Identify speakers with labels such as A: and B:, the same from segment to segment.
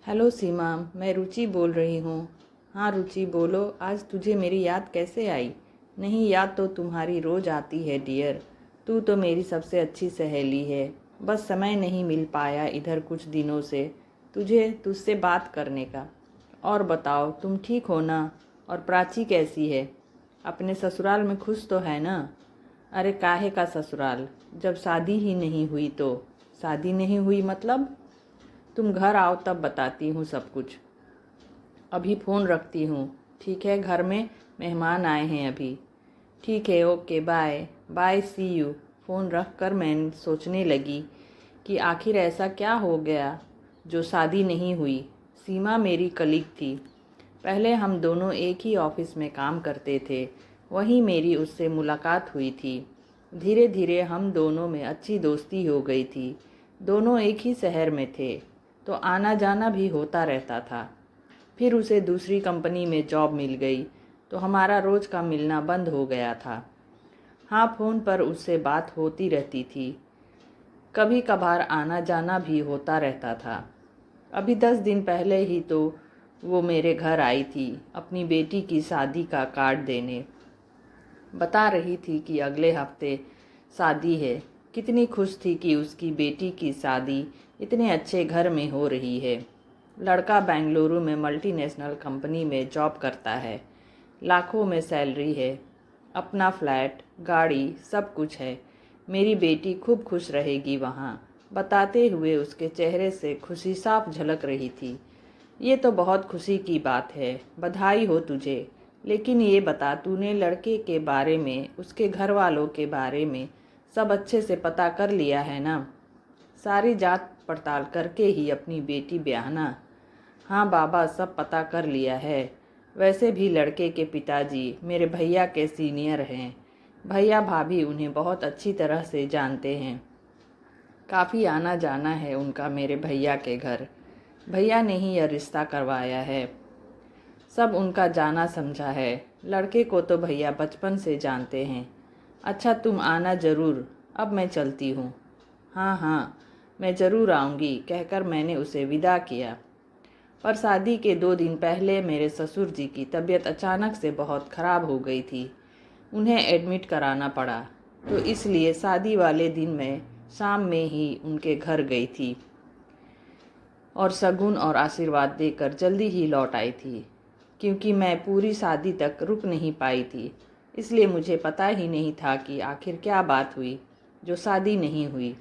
A: Hello सीमा, मैं रुचि बोल रही हूँ। हाँ रुचि बोलो, आज तुझे मेरी याद कैसे आई? नहीं, याद तो तुम्हारी रोज़ आती है डियर। तू तो मेरी सबसे अच्छी सहेली है। बस समय नहीं मिल पाया इधर कुछ दिनों से तुझसे बात करने का। और बताओ, तुम ठीक हो ना? और प्राची कैसी है? अपने ससुराल में खुश तो है ना? अरे काहे का ससुराल, जब शादी ही नहीं हुई तो? शादी नहीं हुई मतलब? तुम घर आओ तब बताती हूँ सब कुछ। अभी फ़ोन रखती हूँ। ठीक है, घर में मेहमान आए हैं अभी। ठीक है, okay, bye bye, see you. Phone रख कर मैं सोचने लगी कि आखिर ऐसा क्या हो गया जो शादी नहीं हुई। सीमा मेरी कलीग थी। पहले हम दोनों एक ही ऑफिस में काम करते थे। वहीं मेरी उससे मुलाकात हुई थी। धीरे धीरे हम दोनों में अच्छी दोस्ती हो गई थी। दोनों एक ही शहर में थे तो आना जाना भी होता रहता था। फिर उसे दूसरी कंपनी में जॉब मिल गई तो हमारा रोज़ का मिलना बंद हो गया था। हाँ, फ़ोन पर उससे बात होती रहती थी। कभी कभार आना जाना भी होता रहता था। अभी 10 दिन पहले ही तो वो मेरे घर आई थी अपनी बेटी की शादी का कार्ड देने। बता रही थी कि अगले हफ्ते शादी है। कितनी खुश थी कि उसकी बेटी की शादी इतने अच्छे घर में हो रही है। लड़का बेंगलुरु में मल्टीनेशनल कंपनी में जॉब करता है। लाखों में सैलरी है। अपना फ्लैट, गाड़ी, सब कुछ है। मेरी बेटी खूब खुश रहेगी वहाँ। बताते हुए उसके चेहरे से खुशी साफ झलक रही थी। ये तो बहुत खुशी की बात है, बधाई हो तुझे। लेकिन ये बता, तूने लड़के के बारे में, उसके घर वालों के बारे में सब अच्छे से पता कर लिया है ना? सारी जांच पड़ताल करके ही अपनी बेटी ब्याहना? हाँ बाबा, सब पता कर लिया है। वैसे भी लड़के के पिताजी मेरे भैया के सीनियर हैं। भैया भाभी उन्हें बहुत अच्छी तरह से जानते हैं। काफ़ी आना जाना है उनका मेरे भैया के घर। भैया ने ही यह रिश्ता करवाया है। सब उनका जाना समझा है। लड़के को तो भैया बचपन से जानते हैं। अच्छा, तुम आना ज़रूर। अब मैं चलती हूँ। हाँ हाँ, मैं ज़रूर आऊँगी, कहकर मैंने उसे विदा किया। पर शादी के 2 दिन पहले मेरे ससुर जी की तबीयत अचानक से बहुत ख़राब हो गई थी। उन्हें एडमिट कराना पड़ा, तो इसलिए शादी वाले दिन मैं शाम में ही उनके घर गई थी और शगुन और आशीर्वाद देकर जल्दी ही लौट आई थी। क्योंकि मैं पूरी शादी तक रुक नहीं पाई थी, इसलिए मुझे पता ही नहीं था कि आखिर क्या बात हुई जो शादी नहीं हुई।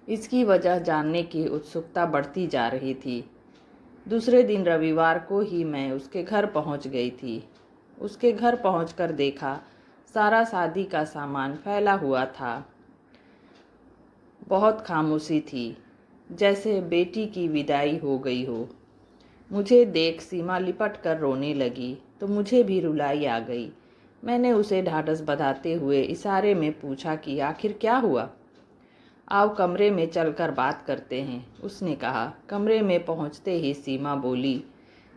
A: इसकी वजह जानने की उत्सुकता बढ़ती जा रही थी। दूसरे दिन रविवार को ही मैं उसके घर पहुंच गई थी। उसके घर पहुंचकर देखा, सारा शादी का सामान फैला हुआ था। बहुत खामोशी थी, जैसे बेटी की विदाई हो गई हो। मुझे देख सीमा लिपट कर रोने लगी तो मुझे भी रुलाई आ गई। मैंने उसे ढाढ़स बंधाते हुए इशारे में पूछा कि आखिर क्या हुआ। आओ कमरे में चलकर बात करते हैं, उसने कहा। कमरे में पहुंचते ही सीमा बोली,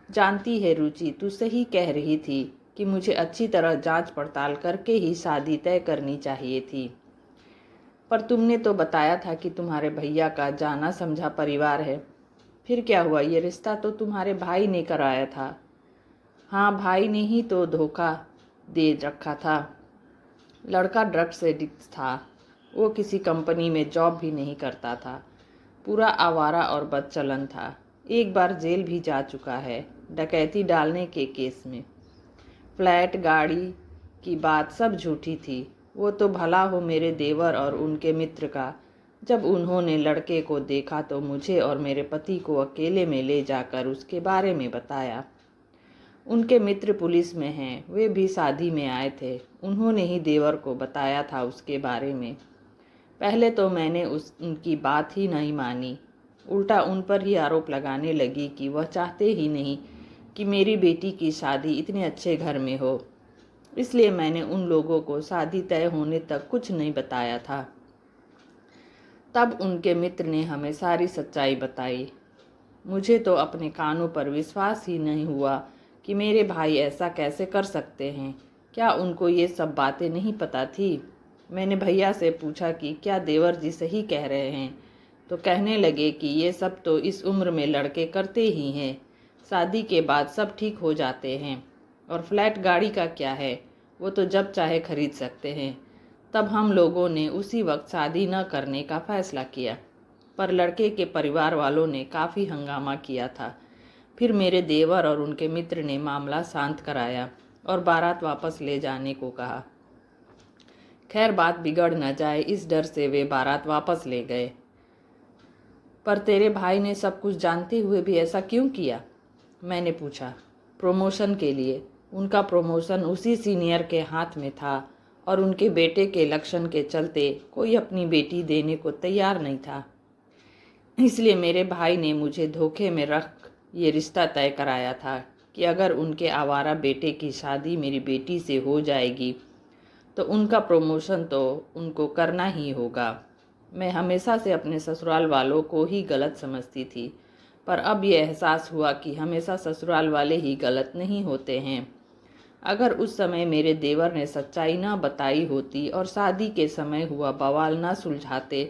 A: जानती है रुचि, तू सही कह रही थी कि मुझे अच्छी तरह जांच पड़ताल करके ही शादी तय करनी चाहिए थी। पर तुमने तो बताया था कि तुम्हारे भैया का जाना समझा परिवार है। फिर क्या हुआ? ये रिश्ता तो तुम्हारे भाई ने कराया था। हाँ, भाई ने ही तो धोखा दे रखा था। लड़का ड्रग्स एडिक्ट था। वो किसी कंपनी में जॉब भी नहीं करता था। पूरा आवारा और बदचलन था। एक बार जेल भी जा चुका है, डकैती डालने के केस में। फ्लैट, गाड़ी की बात सब झूठी थी। वो तो भला हो मेरे देवर और उनके मित्र का। जब उन्होंने लड़के को देखा तो मुझे और मेरे पति को अकेले में ले जाकर उसके बारे में बताया। उनके मित्र पुलिस में हैं, वे भी शादी में आए थे। उन्होंने ही देवर को बताया था उसके बारे में। पहले तो मैंने उनकी बात ही नहीं मानी, उल्टा उन पर ही आरोप लगाने लगी कि वह चाहते ही नहीं कि मेरी बेटी की शादी इतने अच्छे घर में हो। इसलिए मैंने उन लोगों को शादी तय होने तक कुछ नहीं बताया था। तब उनके मित्र ने हमें सारी सच्चाई बताई। मुझे तो अपने कानों पर विश्वास ही नहीं हुआ कि मेरे भाई ऐसा कैसे कर सकते हैं। क्या उनको ये सब बातें नहीं पता थी? मैंने भैया से पूछा कि क्या देवर जी सही कह रहे हैं। तो कहने लगे कि ये सब तो इस उम्र में लड़के करते ही हैं, शादी के बाद सब ठीक हो जाते हैं, और फ्लैट गाड़ी का क्या है, वो तो जब चाहे खरीद सकते हैं। तब हम लोगों ने उसी वक्त शादी न करने का फैसला किया, पर लड़के के परिवार वालों ने काफ़ी हंगामा किया था। फिर मेरे देवर और उनके मित्र ने मामला शांत कराया और बारात वापस ले जाने को कहा। खैर बात बिगड़ न जाए इस डर से वे बारात वापस ले गए। पर तेरे भाई ने सब कुछ जानते हुए भी ऐसा क्यों किया? मैंने पूछा। प्रमोशन के लिए। उनका प्रमोशन उसी सीनियर के हाथ में था और उनके बेटे के लक्षण के चलते कोई अपनी बेटी देने को तैयार नहीं था। इसलिए मेरे भाई ने मुझे धोखे में रख ये रिश्ता तय कराया था कि अगर उनके आवारा बेटे की शादी मेरी बेटी से हो जाएगी तो उनका प्रमोशन तो उनको करना ही होगा। मैं हमेशा से अपने ससुराल वालों को ही गलत समझती थी, पर अब ये एहसास हुआ कि हमेशा ससुराल वाले ही गलत नहीं होते हैं। अगर उस समय मेरे देवर ने सच्चाई ना बताई होती और शादी के समय हुआ बवाल ना सुलझाते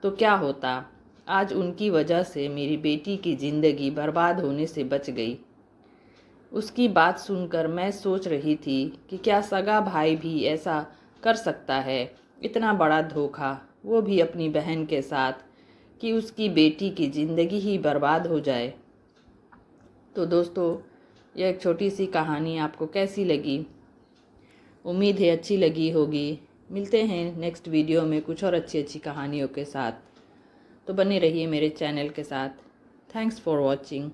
A: तो क्या होता? आज उनकी वजह से मेरी बेटी की ज़िंदगी बर्बाद होने से बच गई। उसकी बात सुनकर मैं सोच रही थी कि क्या सगा भाई भी ऐसा कर सकता है? इतना बड़ा धोखा, वो भी अपनी बहन के साथ, कि उसकी बेटी की ज़िंदगी ही बर्बाद हो जाए। तो दोस्तों, यह एक छोटी सी कहानी आपको कैसी लगी? उम्मीद है अच्छी लगी होगी। मिलते हैं नेक्स्ट वीडियो में कुछ और अच्छी अच्छी कहानियों के साथ। तो बने रहिए मेरे चैनल के साथ। Thanks for watching.